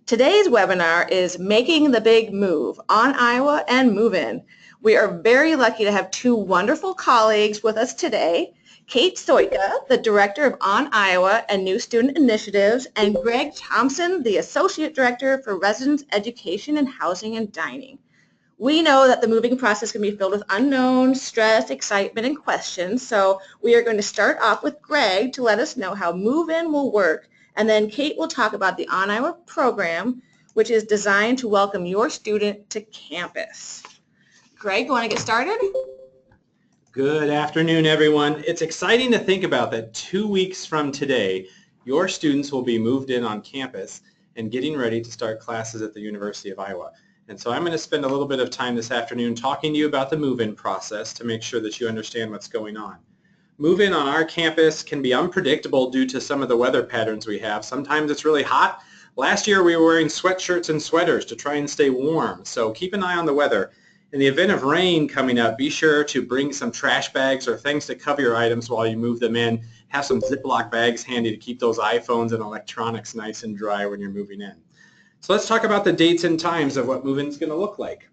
Today's webinar is Making the Big Move on Iowa and Move In. We are very lucky to have two wonderful colleagues with us today, Kate Soika, the Director of On Iowa and New Student Initiatives, and Greg Thompson, the Associate Director for Residence Education and Housing and Dining. We know that the moving process can be filled with unknowns, stress, excitement, and questions, so we are going to start off with Greg to let us know how Move In will work, and then Kate will talk about the On Iowa program, which is designed to welcome your student to campus. Greg, you want to get started? Good afternoon, everyone. It's exciting to think about that 2 weeks from today, your students will be moved in on campus and getting ready to start classes at the University of Iowa. And so I'm going to spend a little bit of time this afternoon talking to you about the move-in process to make sure that you understand what's going on. Move-in on our campus can be unpredictable due to some of the weather patterns we have. Sometimes it's really hot. Last year we were wearing sweatshirts and sweaters to try and stay warm, so keep an eye on the weather. In the event of rain coming up, be sure to bring some trash bags or things to cover your items while you move them in. Have some Ziploc bags handy to keep those iPhones and electronics nice and dry when you're moving in. So let's talk about the dates and times of what move-in is going to look like.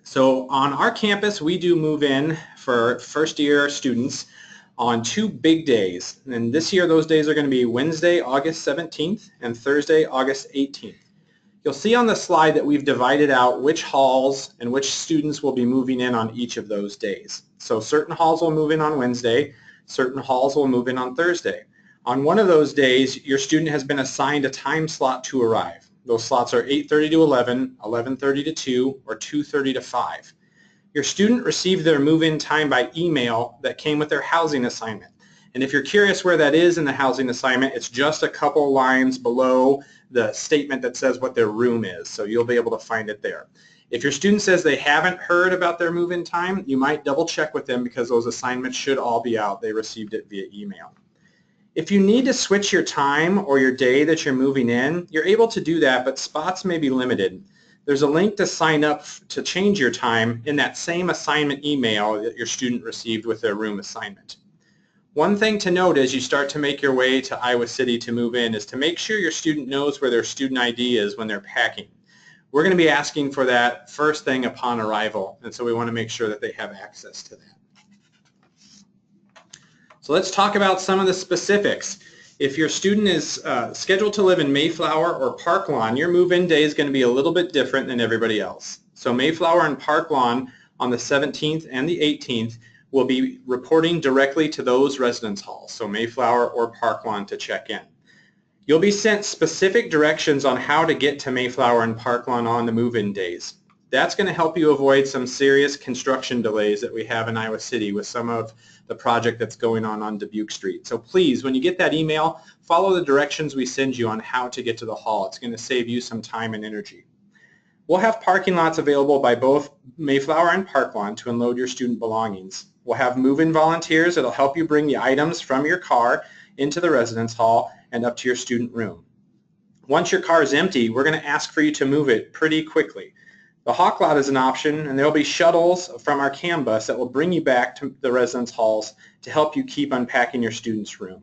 So on our campus, we do move-in for first-year students on 2 big days. And this year, those days are going to be Wednesday, August 17th and Thursday, August 18th. You'll see on the slide that we've divided out which halls and which students will be moving in on each of those days. So certain halls will move in on Wednesday, certain halls will move in on Thursday. On one of those days, your student has been assigned a time slot to arrive. Those slots are 8:30 to 11, 11:30 to 2, or 2:30 to 5. Your student received their move-in time by email that came with their housing assignment. And if you're curious where that is in the housing assignment, it's just a couple lines below the statement that says what their room is, so you'll be able to find it there. If your student says they haven't heard about their move-in time, you might double check with them because those assignments should all be out. They received it via email. If you need to switch your time or your day that you're moving in, you're able to do that, but spots may be limited. There's a link to sign up to change your time in that same assignment email that your student received with their room assignment. One thing to note as you start to make your way to Iowa City to move in is to make sure your student knows where their student ID is when they're packing. We're going to be asking for that first thing upon arrival, and so we want to make sure that they have access to that. So let's talk about some of the specifics. If your student is scheduled to live in Mayflower or Parklawn, your move-in day is going to be a little bit different than everybody else. So Mayflower and Parklawn on the 17th and the 18th will be reporting directly to those residence halls, so Mayflower or Parklawn, to check in. You'll be sent specific directions on how to get to Mayflower and Parklawn on the move-in days. That's going to help you avoid some serious construction delays that we have in Iowa City with some of the project that's going on Dubuque Street. So please, when you get that email, follow the directions we send you on how to get to the hall. It's going to save you some time and energy. We'll have parking lots available by both Mayflower and Parklawn to unload your student belongings. We'll have move-in volunteers that'll help you bring the items from your car into the residence hall and up to your student room. Once your car is empty, we're going to ask for you to move it pretty quickly. The Hawk lot is an option, and there will be shuttles from our CAM bus that will bring you back to the residence halls to help you keep unpacking your student's room.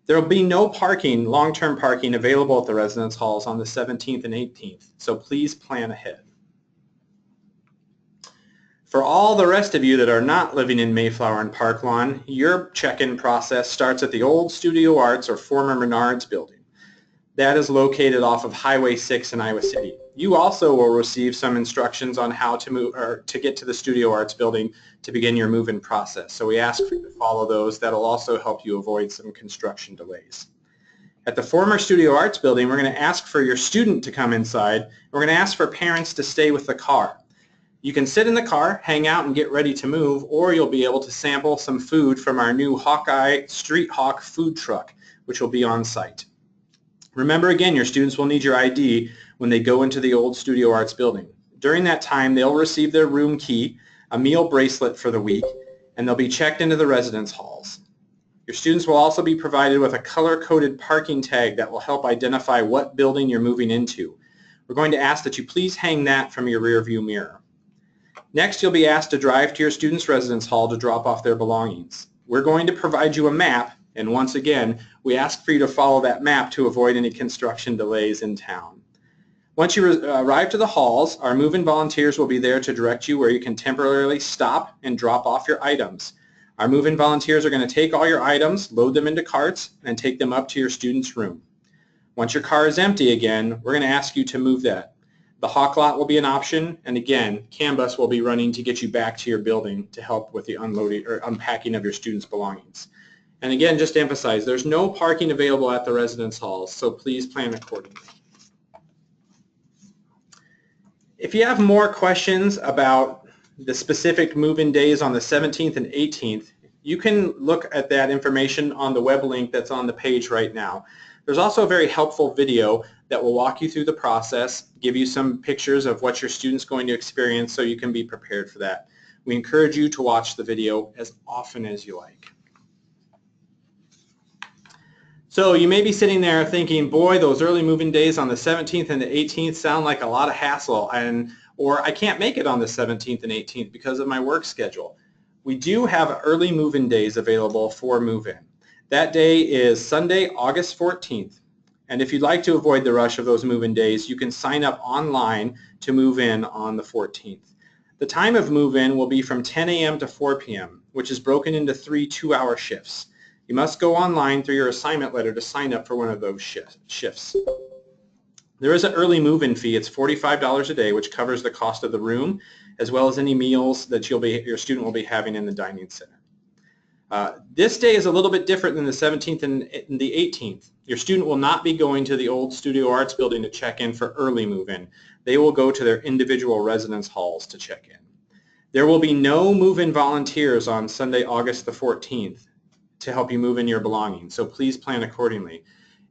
There will be no parking, long-term parking, available at the residence halls on the 17th and 18th, so please plan ahead. For all the rest of you that are not living in Mayflower and Parklawn, your check-in process starts at the old Studio Arts or former Menards building. That is located off of Highway 6 in Iowa City. You also will receive some instructions on how to move or to get to the Studio Arts building to begin your move-in process. So we ask for you to follow those. That'll also help you avoid some construction delays. At the former Studio Arts building, we're going to ask for your student to come inside. We're going to ask for parents to stay with the car. You can sit in the car, hang out, and get ready to move, or you'll be able to sample some food from our new Hawkeye Street Hawk food truck, which will be on site. Remember again, your students will need your ID when they go into the old Studio Arts building. During that time, they'll receive their room key, a meal bracelet for the week, and they'll be checked into the residence halls. Your students will also be provided with a color-coded parking tag that will help identify what building you're moving into. We're going to ask that you please hang that from your rear view mirror. Next, you'll be asked to drive to your student's residence hall to drop off their belongings. We're going to provide you a map, and once again, we ask for you to follow that map to avoid any construction delays in town. Once you arrive to the halls, our move-in volunteers will be there to direct you where you can temporarily stop and drop off your items. Our move-in volunteers are going to take all your items, load them into carts, and take them up to your student's room. Once your car is empty again, we're going to ask you to move that. The hawk lot will be an option, and again, CAN bus will be running to get you back to your building to help with the unloading or unpacking of your students' belongings. And again, just to emphasize, there's no parking available at the residence halls, so please plan accordingly. If you have more questions about the specific move-in days on the 17th and 18th, you can look at that information on the web link that's on the page right now. There's also a very helpful video that will walk you through the process, give you some pictures of what your student's going to experience so you can be prepared for that. We encourage you to watch the video as often as you like. So you may be sitting there thinking, boy, those early move-in days on the 17th and the 18th sound like a lot of hassle, or I can't make it on the 17th and 18th because of my work schedule. We do have early move-in days available for move-in. That day is Sunday, August 14th. And if you'd like to avoid the rush of those move-in days, you can sign up online to move in on the 14th. The time of move-in will be from 10 a.m. to 4 p.m., which is broken into 3 two-hour shifts. You must go online through your assignment letter to sign up for one of those shifts. There is an early move-in fee. It's $45 a day, which covers the cost of the room, as well as any meals that your student will be having in the dining center. This day is a little bit different than the 17th and the 18th. Your student will not be going to the old Studio Arts building to check in for early move-in. They will go to their individual residence halls to check in. There will be no move-in volunteers on Sunday, August the 14th to help you move in your belongings, so please plan accordingly.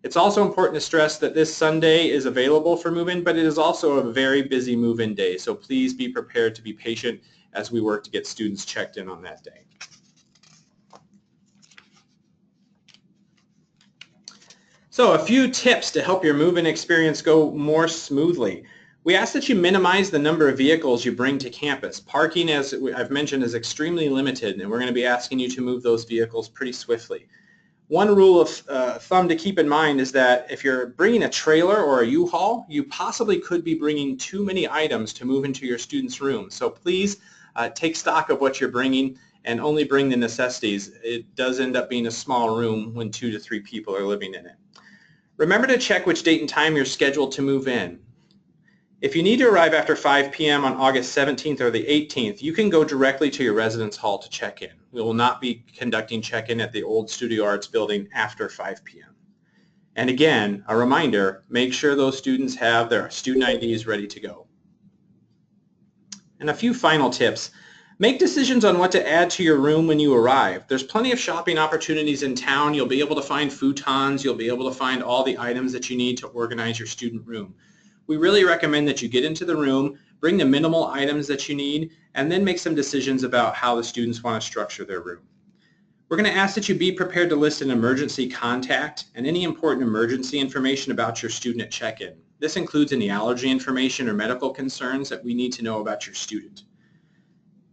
It's also important to stress that this Sunday is available for move-in, but it is also a very busy move-in day, so please be prepared to be patient as we work to get students checked in on that day. So a few tips to help your move-in experience go more smoothly. We ask that you minimize the number of vehicles you bring to campus. Parking, as I've mentioned, is extremely limited, and we're going to be asking you to move those vehicles pretty swiftly. One rule of thumb to keep in mind is that if you're bringing a trailer or a U-Haul, you possibly could be bringing too many items to move into your student's room. So please take stock of what you're bringing and only bring the necessities. It does end up being a small room when 2 to 3 people are living in it. Remember to check which date and time you're scheduled to move in. If you need to arrive after 5 p.m. on August 17th or the 18th, you can go directly to your residence hall to check in. We will not be conducting check-in at the old Studio Arts building after 5 p.m. And again, a reminder, make sure those students have their student IDs ready to go. And a few final tips. Make decisions on what to add to your room when you arrive. There's plenty of shopping opportunities in town. You'll be able to find futons. You'll be able to find all the items that you need to organize your student room. We really recommend that you get into the room, bring the minimal items that you need, and then make some decisions about how the students want to structure their room. We're going to ask that you be prepared to list an emergency contact and any important emergency information about your student at check-in. This includes any allergy information or medical concerns that we need to know about your student.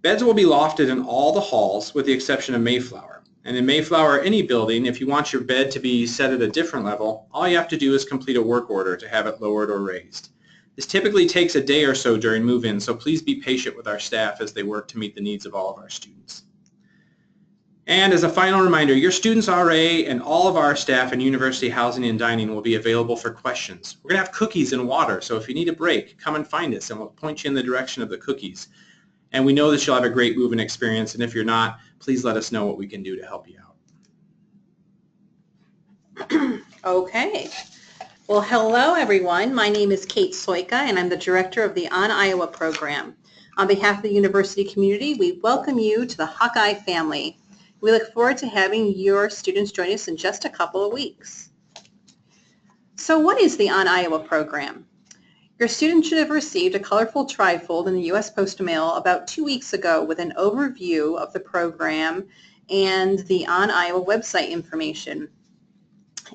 Beds will be lofted in all the halls with the exception of Mayflower. And in Mayflower or any building, if you want your bed to be set at a different level, all you have to do is complete a work order to have it lowered or raised. This typically takes a day or so during move-in, so please be patient with our staff as they work to meet the needs of all of our students. And as a final reminder, your students RA and all of our staff in University Housing and Dining will be available for questions. We're going to have cookies and water, so if you need a break, come and find us and we'll point you in the direction of the cookies. And we know that you'll have a great move-in experience, and if you're not, please let us know what we can do to help you out. Okay. Well, hello, everyone. My name is Kate Soika, and I'm the director of the UIowa program. On behalf of the university community, we welcome you to the Hawkeye family. We look forward to having your students join us in just a couple of weeks. So what is the UIowa program? Your students should have received a colorful trifold in the U.S. Postal Mail about 2 weeks ago with an overview of the program and the UIowa website information.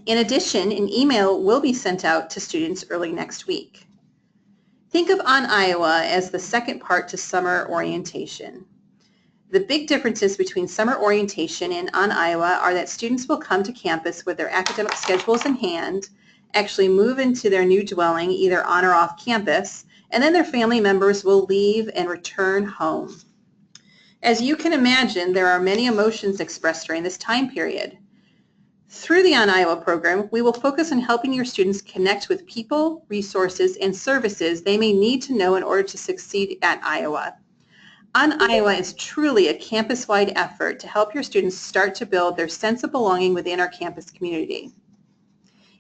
In addition, an email will be sent out to students early next week. Think of UIowa as the second part to summer orientation. The big differences between summer orientation and UIowa are that students will come to campus with their academic schedules in hand actually move into their new dwelling either on or off campus, and then their family members will leave and return home. As you can imagine, there are many emotions expressed during this time period. Through the On Iowa program, we will focus on helping your students connect with people, resources, and services they may need to know in order to succeed at Iowa. On Iowa is truly a campus-wide effort to help your students start to build their sense of belonging within our campus community.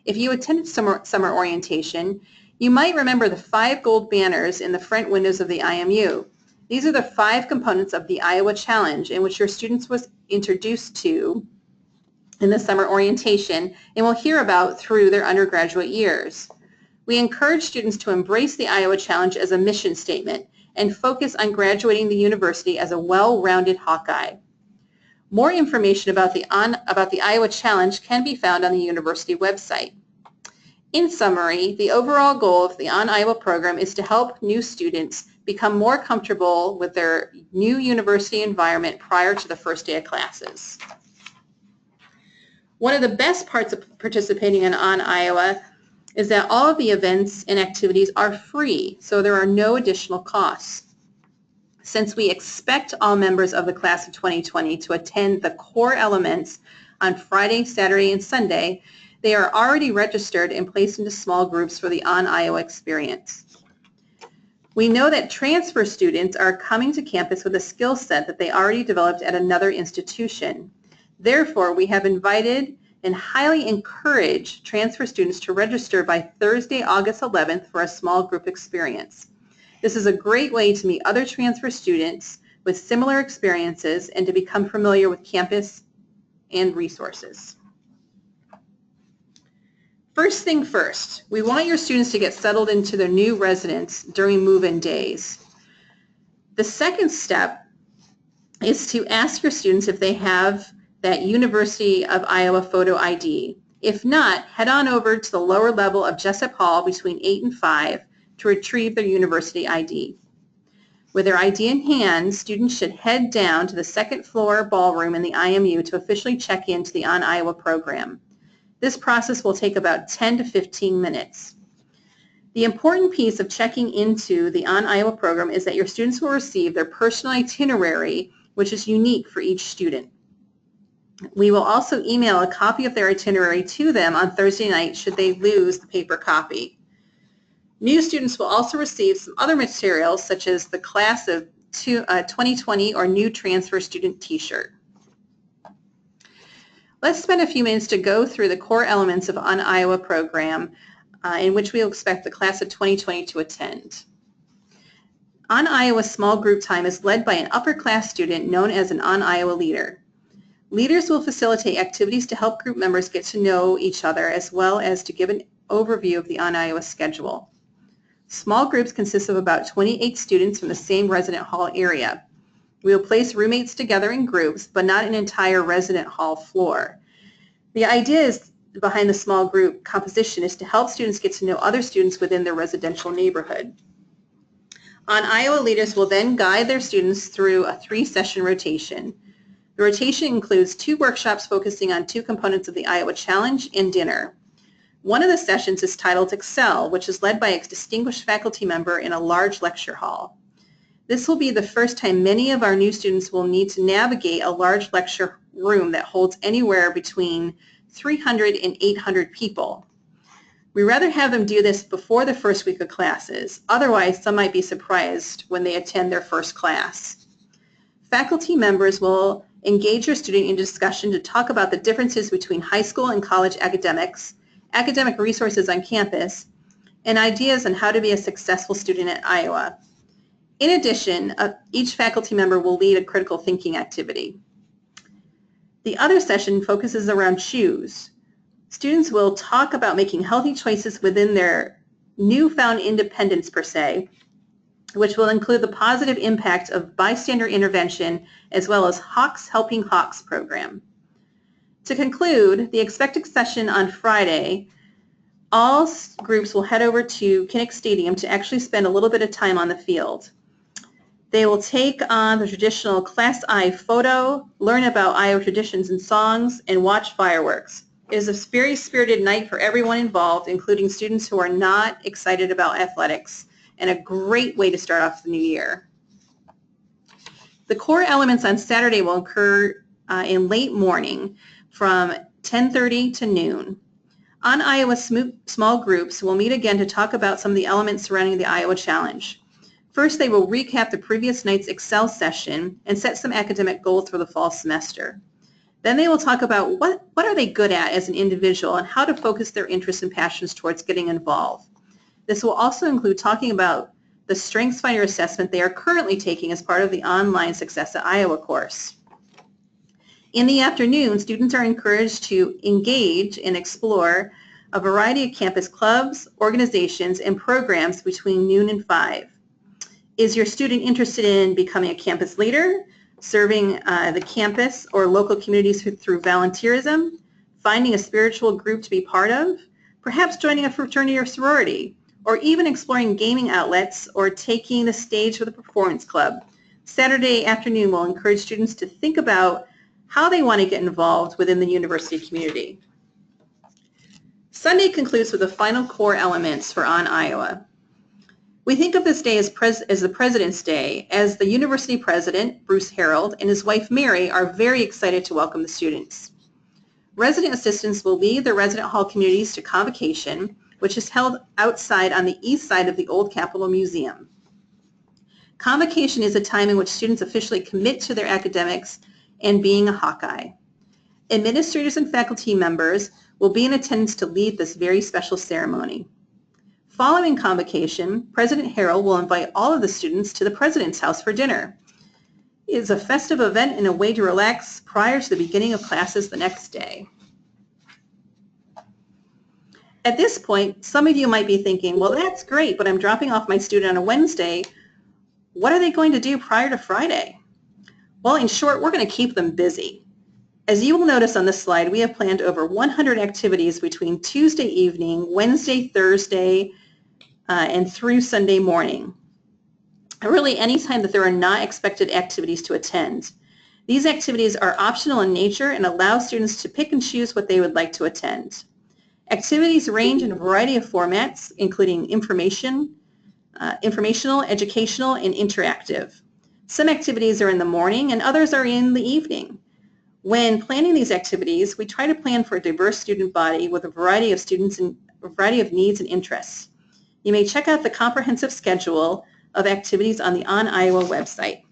If you attended summer orientation, you might remember the 5 gold banners in the front windows of the IMU. These are the 5 components of the Iowa Challenge in which your students was introduced to in the summer orientation and will hear about through their undergraduate years. We encourage students to embrace the Iowa Challenge as a mission statement and focus on graduating the university as a well-rounded Hawkeye. More information about the Iowa Challenge can be found on the university website. In summary, the overall goal of the On Iowa program is to help new students become more comfortable with their new university environment prior to the first day of classes. One of the best parts of participating in On Iowa is that all of the events and activities are free, so there are no additional costs. Since we expect all members of the class of 2020 to attend the core elements on Friday, Saturday, and Sunday, they are already registered and placed into small groups for the On Iowa experience. We know that transfer students are coming to campus with a skill set that they already developed at another institution. Therefore, we have invited and highly encourage transfer students to register by Thursday, August 11th for a small group experience. This is a great way to meet other transfer students with similar experiences and to become familiar with campus and resources. First thing first, we want your students to get settled into their new residence during move-in days. The second step is to ask your students if they have that University of Iowa photo ID. If not, head on over to the lower level of Jessup Hall between 8 and 5 to retrieve their university ID. With their ID in hand, students should head down to the second floor ballroom in the IMU to officially check into the On Iowa program. This process will take about 10 to 15 minutes. The important piece of checking into the On Iowa program is that your students will receive their personal itinerary, which is unique for each student. We will also email a copy of their itinerary to them on Thursday night should they lose the paper copy. New students will also receive some other materials such as the Class of 2020 or New Transfer Student t-shirt. Let's spend a few minutes to go through the core elements of On Iowa program in which we will expect the Class of 2020 to attend. On Iowa small group time is led by an upper class student known as an On Iowa leader. Leaders will facilitate activities to help group members get to know each other as well as to give an overview of the On Iowa schedule. Small groups consist of about 28 students from the same resident hall area. We will place roommates together in groups, but not an entire resident hall floor. The idea behind the small group composition is to help students get to know other students within their residential neighborhood. On Iowa leaders will then guide their students through a 3-session rotation. The rotation includes 2 workshops focusing on 2 components of the Iowa Challenge and dinner. One of the sessions is titled Excel, which is led by a distinguished faculty member in a large lecture hall. This will be the first time many of our new students will need to navigate a large lecture room that holds anywhere between 300 and 800 people. We rather have them do this before the first week of classes. Otherwise, some might be surprised when they attend their first class. Faculty members will engage your student in discussion to talk about the differences between high school and college academics, academic resources on campus, and ideas on how to be a successful student at Iowa. In addition, each faculty member will lead a critical thinking activity. The other session focuses around choose. Students will talk about making healthy choices within their newfound independence per se, which will include the positive impact of bystander intervention as well as Hawks Helping Hawks program. To conclude, the expected session on Friday, all groups will head over to Kinnick Stadium to actually spend a little bit of time on the field. They will take on the traditional Class I photo, learn about Iowa traditions and songs, and watch fireworks. It is a very spirited night for everyone involved, including students who are not excited about athletics, and a great way to start off the new year. The core elements on Saturday will occur in late morning from 10:30 to noon. On Iowa, small groups will meet again to talk about some of the elements surrounding the Iowa Challenge. First, they will recap the previous night's Excel session and set some academic goals for the fall semester. Then they will talk about what are they good at as an individual and how to focus their interests and passions towards getting involved. This will also include talking about the StrengthsFinder assessment they are currently taking as part of the online Success at Iowa course. In the afternoon, students are encouraged to engage and explore a variety of campus clubs, organizations, and programs between noon and 5. Is your student interested in becoming a campus leader, serving the campus or local communities through volunteerism, finding a spiritual group to be part of, perhaps joining a fraternity or sorority, or even exploring gaming outlets or taking the stage with a performance club? Saturday afternoon will encourage students to think about how they want to get involved within the university community. Sunday concludes with the final core elements for On Iowa. We think of this day as the President's Day, as the university president, Bruce Harold, and his wife, Mary, are very excited to welcome the students. Resident assistants will lead the resident hall communities to convocation, which is held outside on the east side of the Old Capitol Museum. Convocation is a time in which students officially commit to their academics and being a Hawkeye. Administrators and faculty members will be in attendance to lead this very special ceremony. Following convocation, President Harold will invite all of the students to the President's house for dinner. It is a festive event and a way to relax prior to the beginning of classes the next day. At this point, some of you might be thinking, well, that's great, but I'm dropping off my student on a Wednesday. What are they going to do prior to Friday? Well, in short, we're going to keep them busy. As you will notice on this slide, we have planned over 100 activities between Tuesday evening, Wednesday, Thursday, and through Sunday morning. Really, anytime that there are not expected activities to attend. These activities are optional in nature and allow students to pick and choose what they would like to attend. Activities range in a variety of formats, including informational, educational, and interactive. Some activities are in the morning and others are in the evening. When planning these activities, we try to plan for a diverse student body with a variety of students and a variety of needs and interests. You may check out the comprehensive schedule of activities on the On Iowa website.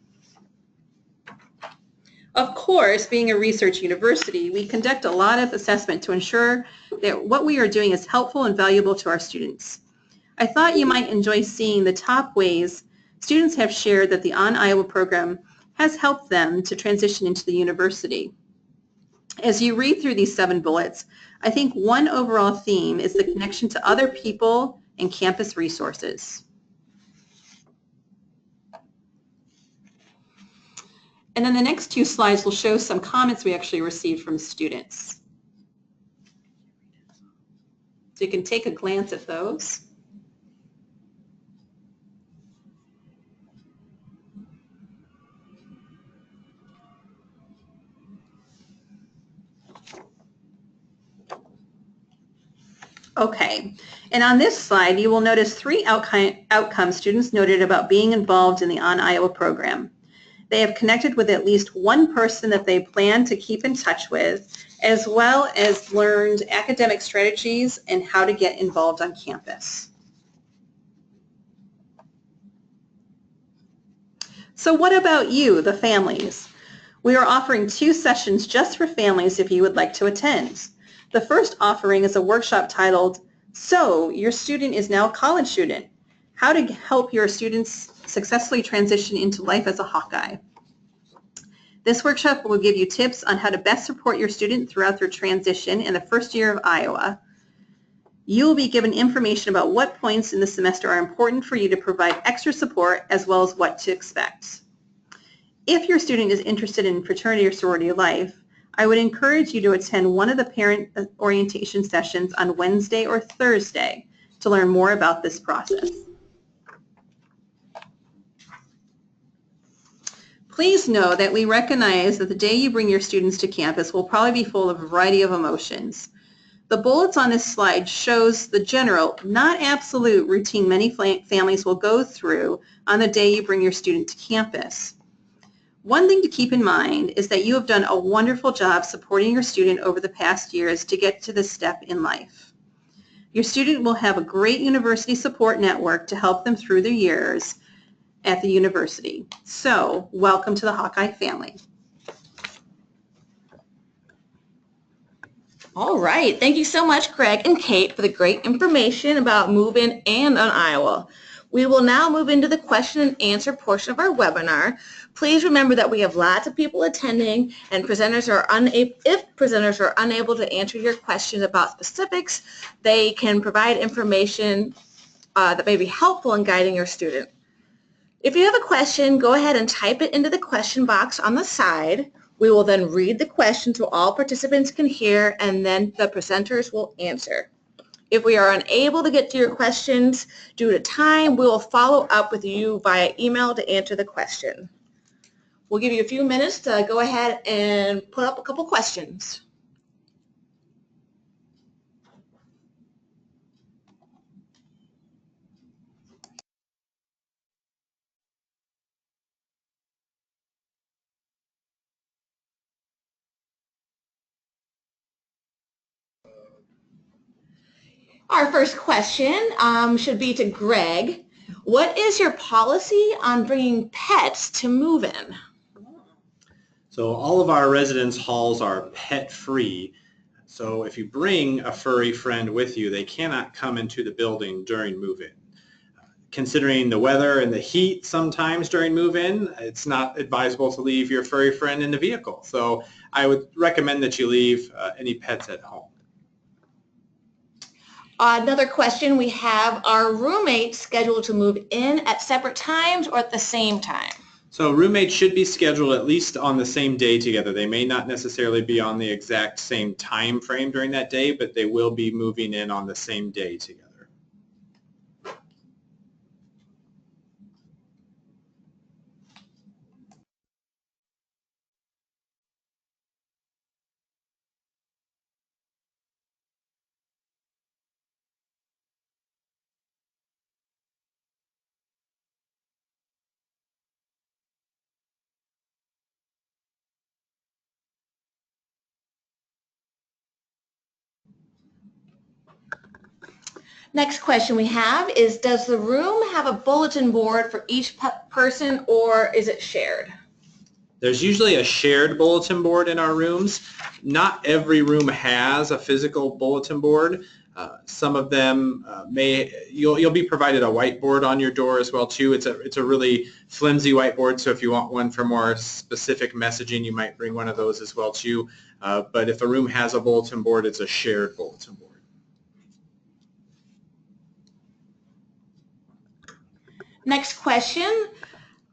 Of course, being a research university, we conduct a lot of assessment to ensure that what we are doing is helpful and valuable to our students. I thought you might enjoy seeing the top ways students have shared that the On Iowa program has helped them to transition into the university. As you read through these 7 bullets, I think one overall theme is the connection to other people and campus resources. And then the next 2 slides will show some comments we actually received from students. So you can take a glance at those. Okay, and on this slide, you will notice 3 outcomes students noted about being involved in the On Iowa program. They have connected with at least one person that they plan to keep in touch with, as well as learned academic strategies and how to get involved on campus. So what about you, the families? We are offering 2 sessions just for families if you would like to attend. The first offering is a workshop titled, So, Your Student is Now a College Student, How to Help Your Students Successfully Transition into Life as a Hawkeye. This workshop will give you tips on how to best support your student throughout their transition in the first year of Iowa. You will be given information about what points in the semester are important for you to provide extra support, as well as what to expect. If your student is interested in fraternity or sorority life, I would encourage you to attend one of the parent orientation sessions on Wednesday or Thursday to learn more about this process. Please know that we recognize that the day you bring your students to campus will probably be full of a variety of emotions. The bullets on this slide shows the general, not absolute, routine many families will go through on the day you bring your student to campus. One thing to keep in mind is that you have done a wonderful job supporting your student over the past years to get to this step in life. Your student will have a great university support network to help them through their years at the university. So, welcome to the Hawkeye family. All right. Thank you so much, Greg and Kate, for the great information about move-in and on Iowa. We will now move into the question and answer portion of our webinar. Please remember that we have lots of people attending, and if presenters are unable to answer your questions about specifics, they can provide information that may be helpful in guiding your student. If you have a question, go ahead and type it into the question box on the side. We will then read the question so all participants can hear, and then the presenters will answer. If we are unable to get to your questions due to time, we will follow up with you via email to answer the question. We'll give you a few minutes to go ahead and put up a couple questions. Our first question should be to Greg. What is your policy on bringing pets to move-in? So all of our residence halls are pet-free. So if you bring a furry friend with you, they cannot come into the building during move-in. Considering the weather and the heat sometimes during move-in, it's not advisable to leave your furry friend in the vehicle. So I would recommend that you leave any pets at home. Another question we have, are roommates scheduled to move in at separate times or at the same time? So roommates should be scheduled at least on the same day together. They may not necessarily be on the exact same time frame during that day, but they will be moving in on the same day together. Next question we have is, does the room have a bulletin board for each person or is it shared? There's usually a shared bulletin board in our rooms. Not every room has a physical bulletin board. Some of them you'll be provided a whiteboard on your door as well too. It's a really flimsy whiteboard, so if you want one for more specific messaging, you might bring one of those as well too. But if a room has a bulletin board, it's a shared bulletin board. Next question,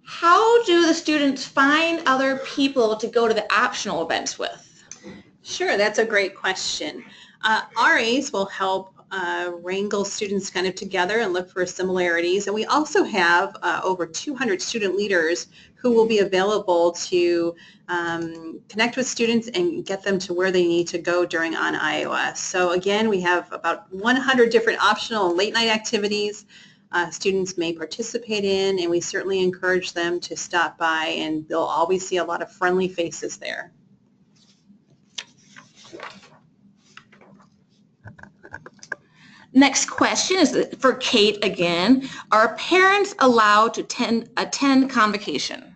how do the students find other people to go to the optional events with? Sure, that's a great question. RAs will help wrangle students kind of together and look for similarities. And we also have over 200 student leaders who will be available to connect with students and get them to where they need to go during On Iowa. So again, we have about 100 different optional and late night activities students may participate in, and we certainly encourage them to stop by, and they'll always see a lot of friendly faces there. Next question is for Kate again. Are parents allowed to attend convocation?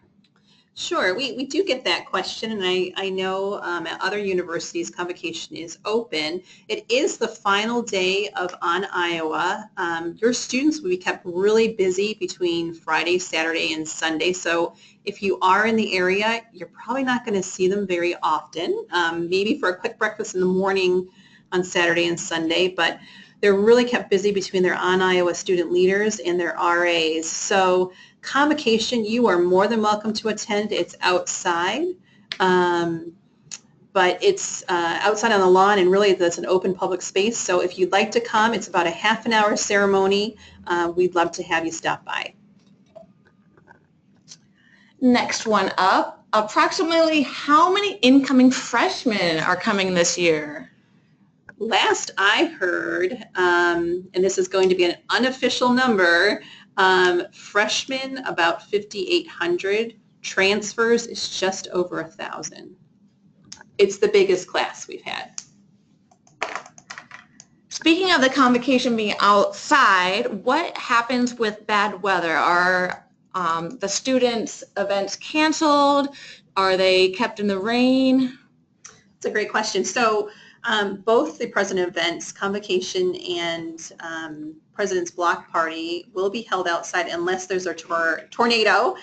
Sure, we do get that question, and I know at other universities convocation is open. It is the final day of On Iowa. Your students will be kept really busy between Friday, Saturday, and Sunday, so if you are in the area, you're probably not going to see them very often, maybe for a quick breakfast in the morning on Saturday and Sunday, but they're really kept busy between their On Iowa student leaders and their RAs. So convocation, you are more than welcome to attend. It's outside, but it's outside on the lawn, and really that's an open public space. So if you'd like to come, it's about a half an hour ceremony. We'd love to have you stop by. Next one up, approximately how many incoming freshmen are coming this year? Last I heard, and this is going to be an unofficial number, freshmen about 5,800, transfers is just over 1,000. It's the biggest class we've had. Speaking of the convocation being outside, what happens with bad weather? Are the students' events canceled? Are they kept in the rain? It's a great question. So both the president events, convocation and President's Block Party, will be held outside unless there's a tornado,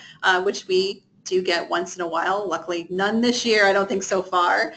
which we do get once in a while. Luckily, none this year, I don't think so far.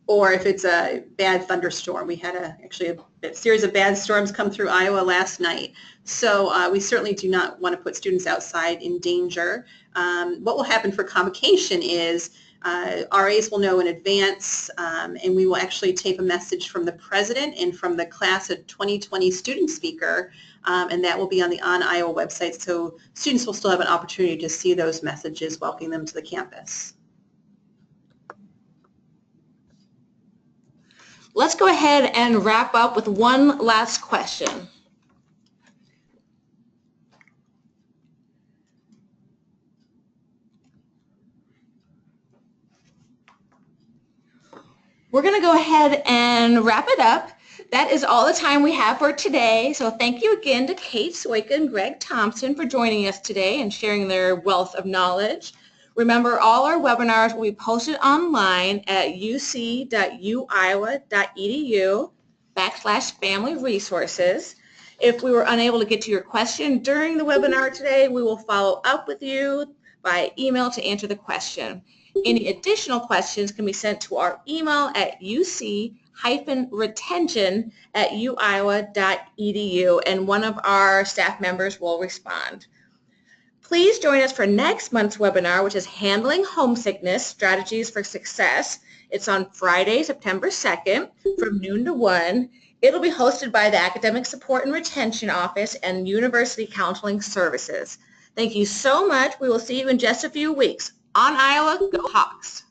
Or if it's a bad thunderstorm. We had actually a series of bad storms come through Iowa last night. So we certainly do not want to put students outside in danger. What will happen for convocation is RAs will know in advance, and we will actually tape a message from the president and from the class of 2020 student speaker, and that will be on the On Iowa website, so students will still have an opportunity to see those messages welcoming them to the campus. Let's go ahead and wrap up with one last question. We're going to go ahead and wrap it up. That is all the time we have for today. So thank you again to Kate Soika and Greg Thompson for joining us today and sharing their wealth of knowledge. Remember, all our webinars will be posted online at uc.uiowa.edu/family resources. If we were unable to get to your question during the webinar today, we will follow up with you by email to answer the question. Any additional questions can be sent to our email at uc-retention@uiowa.edu, and one of our staff members will respond. Please join us for next month's webinar, which is Handling Homesickness, Strategies for Success. It's on Friday, September 2nd from noon to 1. It'll be hosted by the Academic Support and Retention Office and University Counseling Services. Thank you so much. We will see you in just a few weeks. On Iowa, go Hawks!